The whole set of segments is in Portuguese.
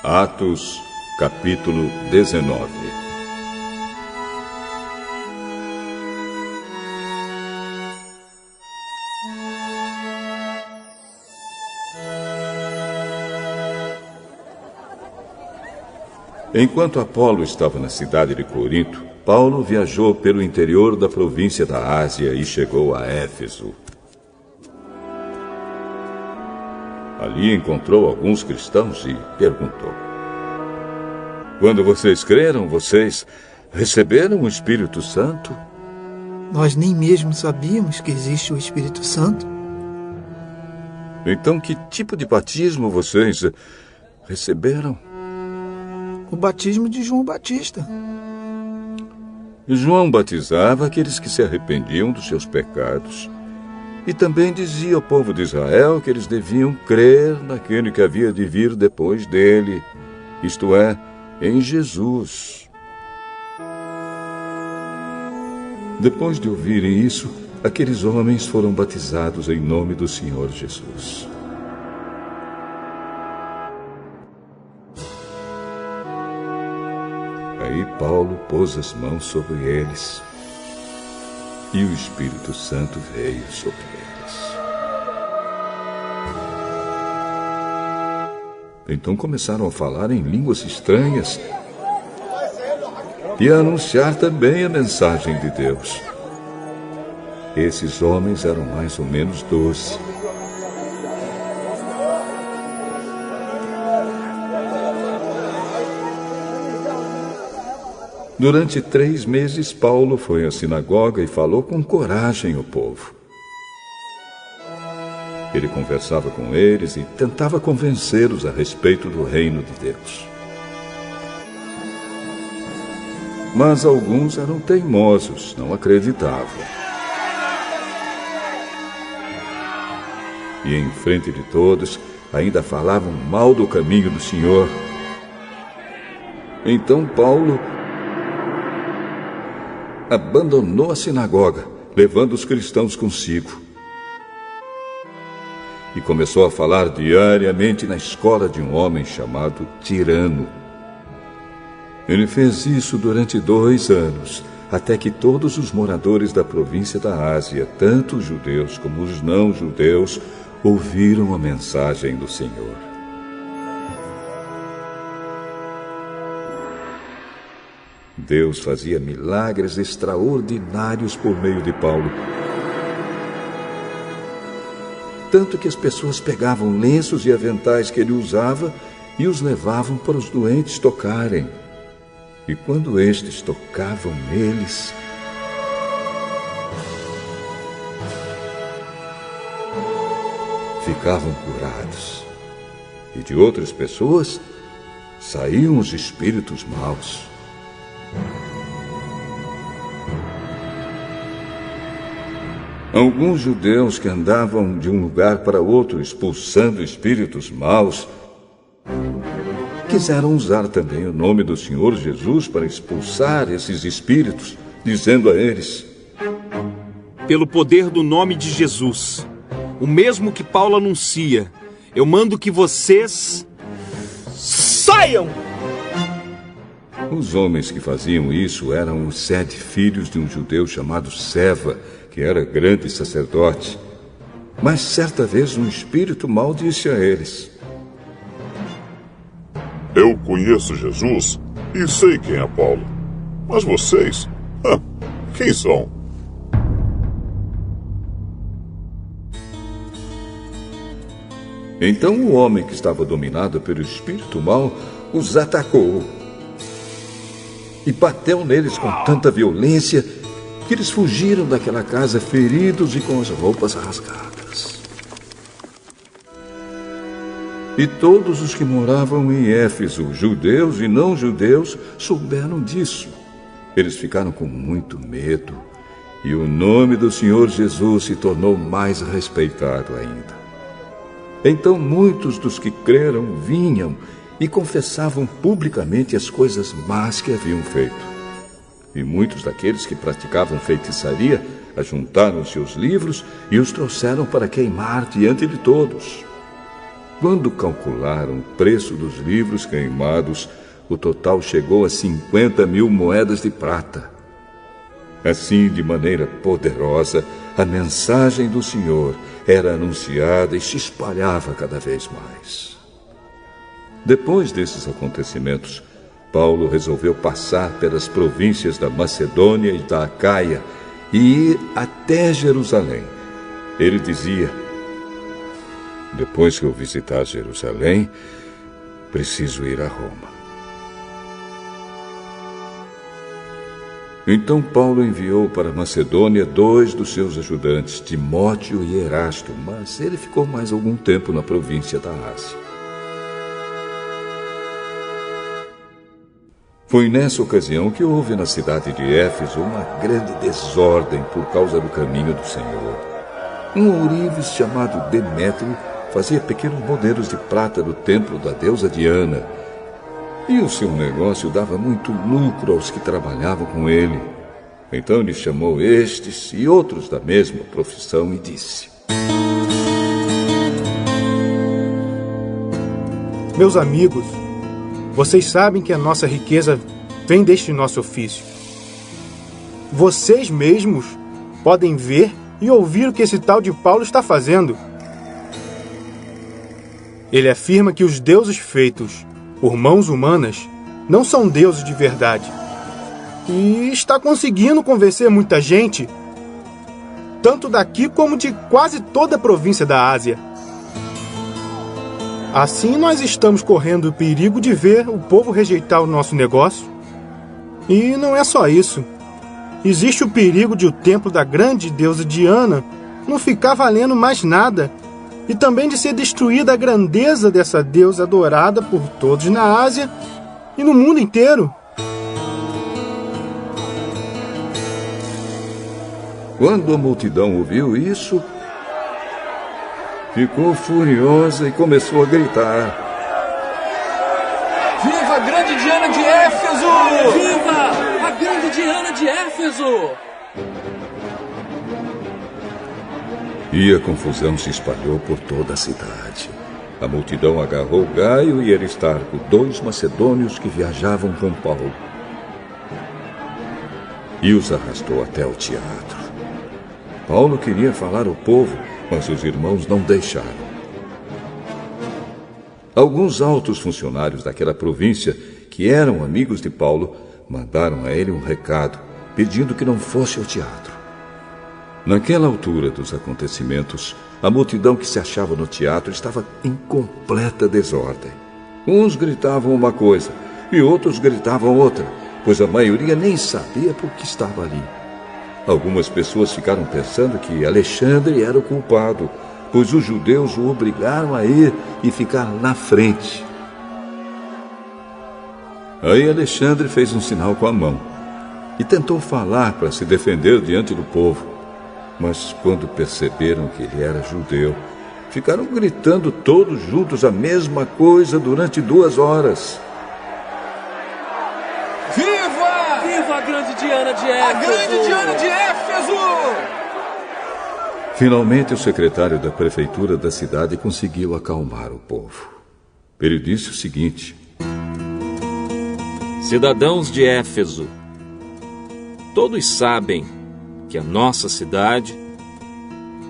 Atos, capítulo 19. Enquanto Apolo estava na cidade de Corinto, Paulo viajou pelo interior da província da Ásia e chegou a Éfeso. Ali encontrou alguns cristãos e perguntou: quando vocês creram, vocês receberam o Espírito Santo? Nós nem mesmo sabíamos que existe o Espírito Santo. Então, que tipo de batismo vocês receberam? O batismo de João Batista. João batizava aqueles que se arrependiam dos seus pecados. E também dizia ao povo de Israel que eles deviam crer naquele que havia de vir depois dele, isto é, em Jesus. Depois de ouvirem isso, aqueles homens foram batizados em nome do Senhor Jesus. Aí Paulo pôs as mãos sobre eles e o Espírito Santo veio sobre eles. Então começaram a falar em línguas estranhas e a anunciar também a mensagem de Deus. Esses homens eram mais ou menos 12. Durante 3 meses, Paulo foi à sinagoga e falou com coragem ao povo. Ele conversava com eles e tentava convencê-los a respeito do reino de Deus. Mas alguns eram teimosos, não acreditavam. E em frente de todos, ainda falavam mal do caminho do Senhor. Então Paulo abandonou a sinagoga, levando os cristãos consigo. E começou a falar diariamente na escola de um homem chamado Tirano. Ele fez isso durante 2 anos, até que todos os moradores da província da Ásia, tanto os judeus como os não-judeus, ouviram a mensagem do Senhor. Deus fazia milagres extraordinários por meio de Paulo. Tanto que as pessoas pegavam lenços e aventais que ele usava e os levavam para os doentes tocarem. E quando estes tocavam neles, ficavam curados. E de outras pessoas saíam os espíritos maus. Alguns judeus que andavam de um lugar para outro expulsando espíritos maus quiseram usar também o nome do Senhor Jesus para expulsar esses espíritos, dizendo a eles: pelo poder do nome de Jesus, o mesmo que Paulo anuncia, eu mando que vocês saiam! Os homens que faziam isso eram os 7 filhos de um judeu chamado Seva, que era grande sacerdote. Mas certa vez um espírito mau disse a eles: eu conheço Jesus e sei quem é Paulo. Mas vocês? Quem são? Então o homem que estava dominado pelo espírito mau os atacou e bateu neles com tanta violência que eles fugiram daquela casa feridos e com as roupas rasgadas. E todos os que moravam em Éfeso, judeus e não-judeus, souberam disso. Eles ficaram com muito medo, e o nome do Senhor Jesus se tornou mais respeitado ainda. Então muitos dos que creram vinham e confessavam publicamente as coisas más que haviam feito. E muitos daqueles que praticavam feitiçaria ajuntaram seus livros e os trouxeram para queimar diante de todos. Quando calcularam o preço dos livros queimados, o total chegou a 50.000 moedas de prata. Assim, de maneira poderosa, a mensagem do Senhor era anunciada e se espalhava cada vez mais. Depois desses acontecimentos, Paulo resolveu passar pelas províncias da Macedônia e da Acaia e ir até Jerusalém. Ele dizia: depois que eu visitar Jerusalém, preciso ir a Roma. Então Paulo enviou para Macedônia 2 dos seus ajudantes, Timóteo e Erasto, mas ele ficou mais algum tempo na província da Ásia. Foi nessa ocasião que houve na cidade de Éfeso uma grande desordem por causa do caminho do Senhor. Um ourives chamado Demétrio fazia pequenos modelos de prata do templo da deusa Diana, e o seu negócio dava muito lucro aos que trabalhavam com ele. Então ele chamou estes e outros da mesma profissão e disse: meus amigos, vocês sabem que a nossa riqueza vem deste nosso ofício. Vocês mesmos podem ver e ouvir o que esse tal de Paulo está fazendo. Ele afirma que os deuses feitos por mãos humanas não são deuses de verdade. E está conseguindo convencer muita gente, tanto daqui como de quase toda a província da Ásia. Assim nós estamos correndo o perigo de ver o povo rejeitar o nosso negócio. E não é só isso. Existe o perigo de o templo da grande deusa Diana não ficar valendo mais nada, e também de ser destruída a grandeza dessa deusa adorada por todos na Ásia e no mundo inteiro. Quando a multidão ouviu isso, ficou furiosa e começou a gritar: viva a grande Diana de Éfeso! Viva a grande Diana de Éfeso! E a confusão se espalhou por toda a cidade. A multidão agarrou Gaio e Aristarco, 2 macedônios que viajavam com Paulo, e os arrastou até o teatro. Paulo queria falar ao povo, mas os irmãos não deixaram. Alguns altos funcionários daquela província, que eram amigos de Paulo, mandaram a ele um recado, pedindo que não fosse ao teatro. Naquela altura dos acontecimentos, a multidão que se achava no teatro estava em completa desordem. Uns gritavam uma coisa e outros gritavam outra, pois a maioria nem sabia por que estava ali. Algumas pessoas ficaram pensando que Alexandre era o culpado, pois os judeus o obrigaram a ir e ficar na frente. Aí Alexandre fez um sinal com a mão e tentou falar para se defender diante do povo. Mas quando perceberam que ele era judeu, ficaram gritando todos juntos a mesma coisa durante 2 horas. Viva! Viva a grande Diana de Éfeso! A grande Diana de Éfeso! Finalmente, o secretário da prefeitura da cidade conseguiu acalmar o povo. Ele disse o seguinte: cidadãos de Éfeso, todos sabem que a nossa cidade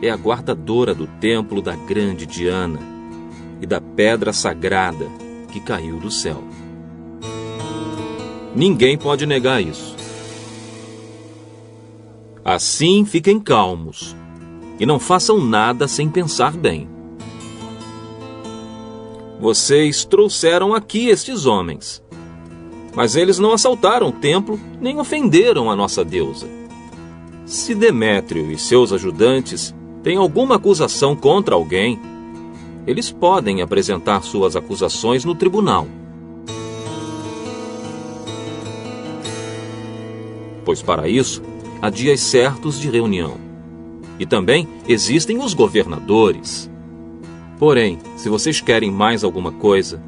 é a guardadora do templo da grande Diana e da pedra sagrada que caiu do céu. Ninguém pode negar isso. Assim, fiquem calmos e não façam nada sem pensar bem. Vocês trouxeram aqui estes homens, mas eles não assaltaram o templo nem ofenderam a nossa deusa. Se Demétrio e seus ajudantes têm alguma acusação contra alguém, eles podem apresentar suas acusações no tribunal. Pois para isso, há dias certos de reunião. E também existem os governadores. Porém, se vocês querem mais alguma coisa,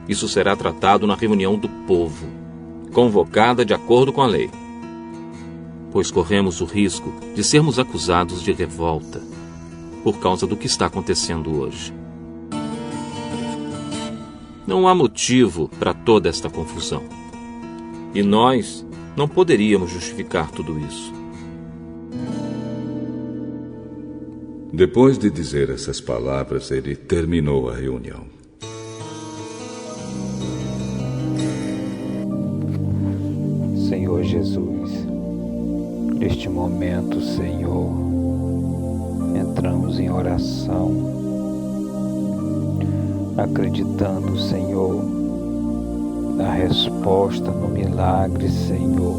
isso será tratado na reunião do povo, convocada de acordo com a lei. Pois corremos o risco de sermos acusados de revolta por causa do que está acontecendo hoje. Não há motivo para toda esta confusão. E nós não poderíamos justificar tudo isso. Depois de dizer essas palavras, ele terminou a reunião. Senhor Jesus, neste momento, Senhor, entramos em oração, acreditando, Senhor, na resposta, no milagre, Senhor.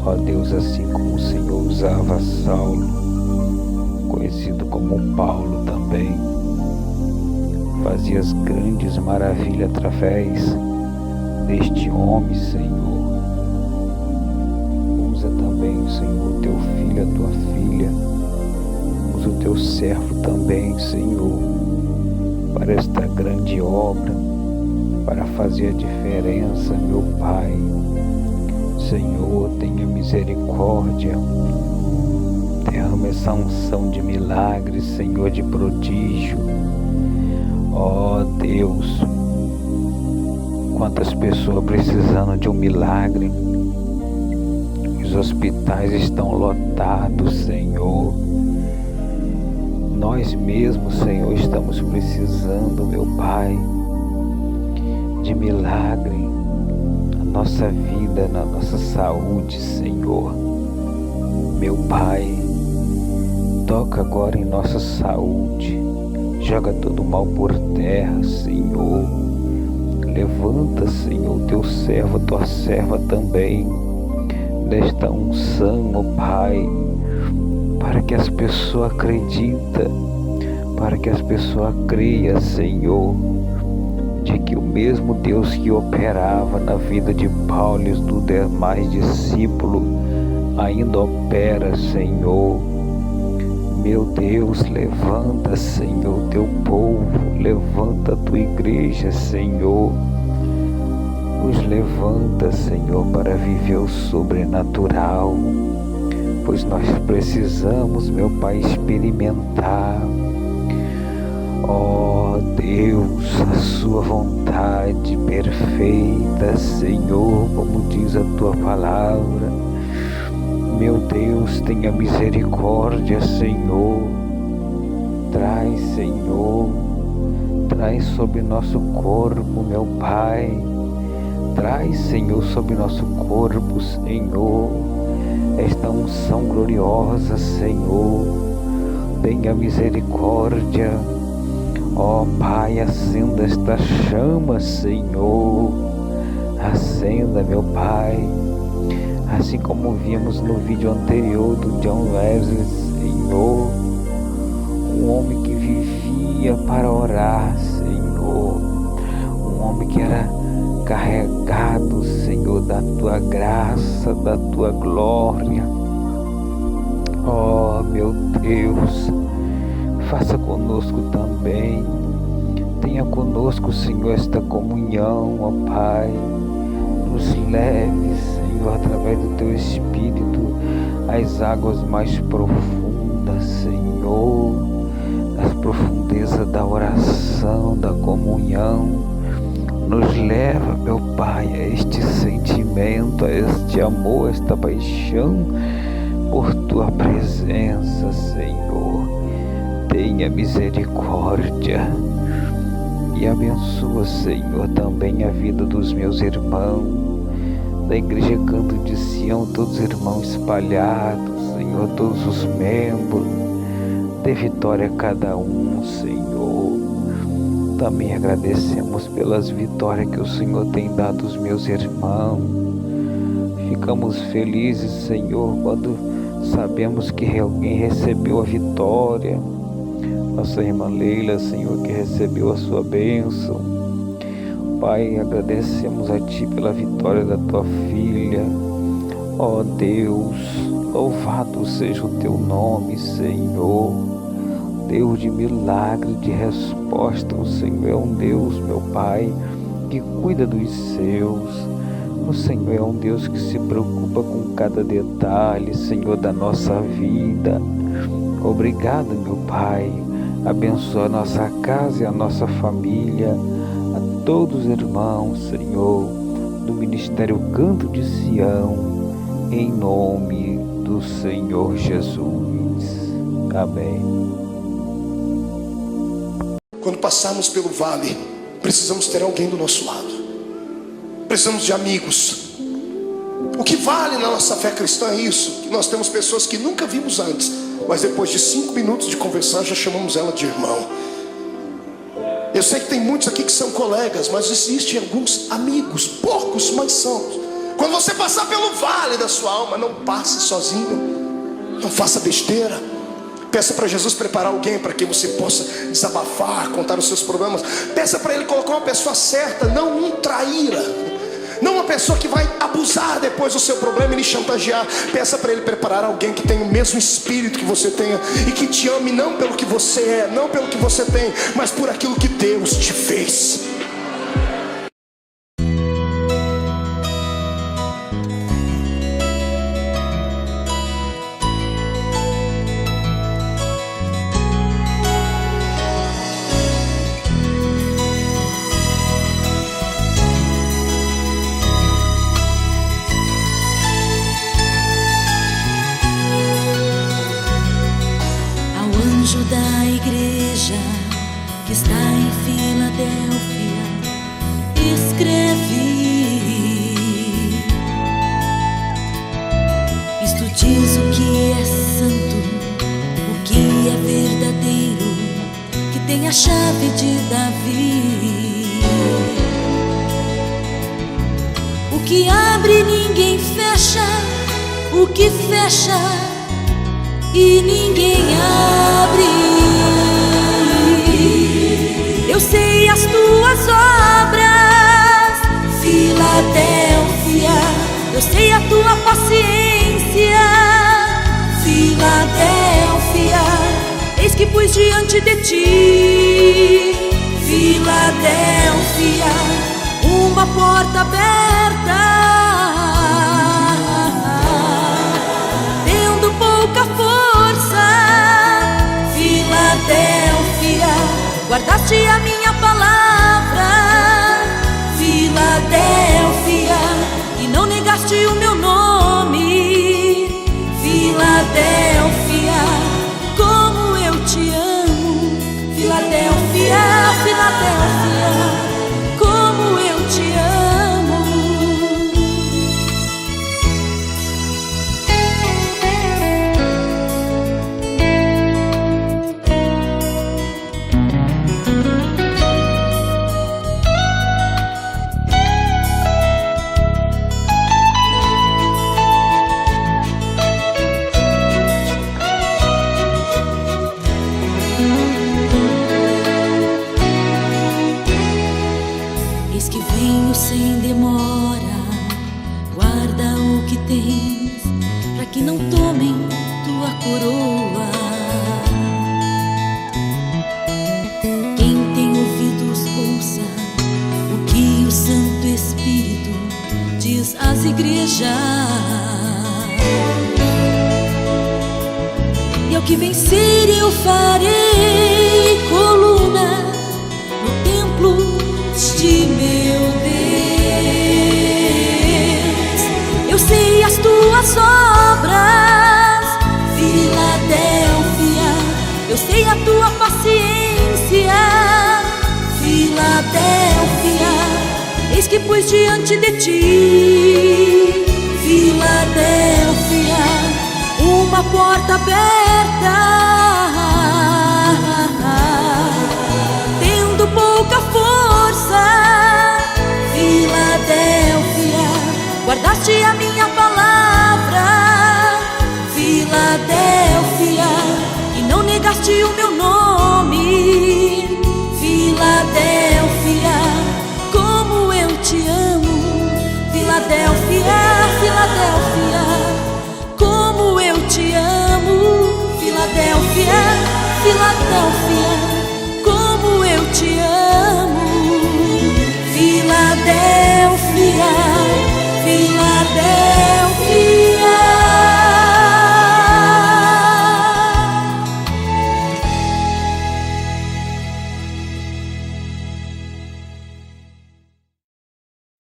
Ó Deus, assim como o Senhor usava Saulo, conhecido como Paulo também, fazias grandes maravilhas através deste homem, Senhor. Usa também, Senhor, teu filho, a tua filha. Usa o teu servo também, Senhor, para esta grande obra, para fazer a diferença, meu Pai. Senhor, tenha misericórdia. Derrama essa unção de milagres, Senhor, de prodígio. Ó Deus, quantas pessoas precisando de um milagre. Os hospitais estão lotados, Senhor. Nós mesmos, Senhor, estamos precisando, meu Pai, de milagre na nossa vida, na nossa saúde, Senhor. Meu Pai, toca agora em nossa saúde. Joga todo o mal por terra, Senhor. Levanta, Senhor, teu servo, tua serva também, desta unção, ó Pai, para que as pessoas acreditem, para que as pessoas creiam, Senhor, de que o mesmo Deus que operava na vida de Paulo e dos demais discípulos ainda opera, Senhor. Meu Deus, levanta, Senhor, teu povo, levanta a tua igreja, Senhor. Os levanta, Senhor, para viver o sobrenatural, pois nós precisamos, meu Pai, experimentar, ó Deus, a sua vontade perfeita, Senhor, como diz a tua palavra. Meu Deus, tenha misericórdia, Senhor. Traz, Senhor, traz sobre nosso corpo, meu Pai. Traz, Senhor, sobre nosso corpo, Senhor, esta unção gloriosa, Senhor. Tenha misericórdia. Ó Pai, acenda esta chama, Senhor. Acenda, meu Pai. Assim como vimos no vídeo anterior do John Wesley, Senhor, um homem que vivia para orar, Senhor, um homem que era carregado, Senhor, da tua graça, da tua glória. Oh, meu Deus, faça conosco também. Tenha conosco, Senhor, esta comunhão, ó Pai. Nos leve, Senhor, através do teu Espírito, às águas mais profundas, Senhor, nas profundezas da oração, da comunhão. Nos leva, meu Pai, a este sentimento, a este amor, a esta paixão por tua presença, Senhor. Tenha misericórdia e abençoa, Senhor, também a vida dos meus irmãos, da Igreja Canto de Sião, todos os irmãos espalhados, Senhor, todos os membros. Dê vitória a cada um, Senhor. Também agradecemos pelas vitórias que o Senhor tem dado aos meus irmãos. Ficamos felizes, Senhor, quando sabemos que alguém recebeu a vitória. Nossa irmã Leila, Senhor, que recebeu a sua bênção. Pai, agradecemos a Ti pela vitória da Tua filha. Ó Deus, louvado seja o Teu nome, Senhor. Deus de milagre, de resposta. O Senhor é um Deus, meu Pai, que cuida dos seus. O Senhor é um Deus que se preocupa com cada detalhe, Senhor, da nossa vida. Obrigado, meu Pai. Abençoa a nossa casa e a nossa família, a todos os irmãos, Senhor, do Ministério Canto de Sião, em nome do Senhor Jesus. Amém. Quando passarmos pelo vale, precisamos ter alguém do nosso lado. Precisamos de amigos. O que vale na nossa fé cristã é isso, que nós temos pessoas que nunca vimos antes, mas depois de 5 minutos de conversar já chamamos ela de irmão. Eu sei que tem muitos aqui que são colegas, mas existem alguns amigos, poucos, mas são. Quando você passar pelo vale da sua alma, não passe sozinho, não faça besteira. Peça para Jesus preparar alguém para que você possa desabafar, contar os seus problemas. Peça para Ele colocar uma pessoa certa, não um traíra, não uma pessoa que vai abusar depois do seu problema e lhe chantagear. Peça para Ele preparar alguém que tenha o mesmo espírito que você tenha e que te ame não pelo que você é, não pelo que você tem, mas por aquilo que Deus te fez. Da igreja que está em Filadélfia, escreve: isto diz o que é santo, o que é verdadeiro, que tem a chave de Davi. O que abre ninguém fecha, o que fecha e ninguém abre. Eu sei as tuas obras, Filadélfia. Eu sei a tua paciência, Filadélfia. Eis que pus diante de ti, Filadélfia, uma porta aberta, tendo pouca força, Filadélfia. Guardaste a minha palavra, Filadélfia, e não negaste o meu nome, Filadélfia. Como eu te amo, Filadélfia, Filadélfia, como eu te amo. Sem demora, guarda o que tens, para que não tomem tua coroa. Quem tem ouvidos ouça o que o Santo Espírito diz às igrejas. E ao que vencer eu farei coluna no templo de meu Deus. Eu sei as tuas obras, Filadélfia. Eu sei a tua paciência, Filadélfia. Eis que pus diante de ti, Filadélfia, uma porta aberta, tendo pouca força, Filadélfia. Guardaste a minha palavra, Filadélfia, e não negaste o meu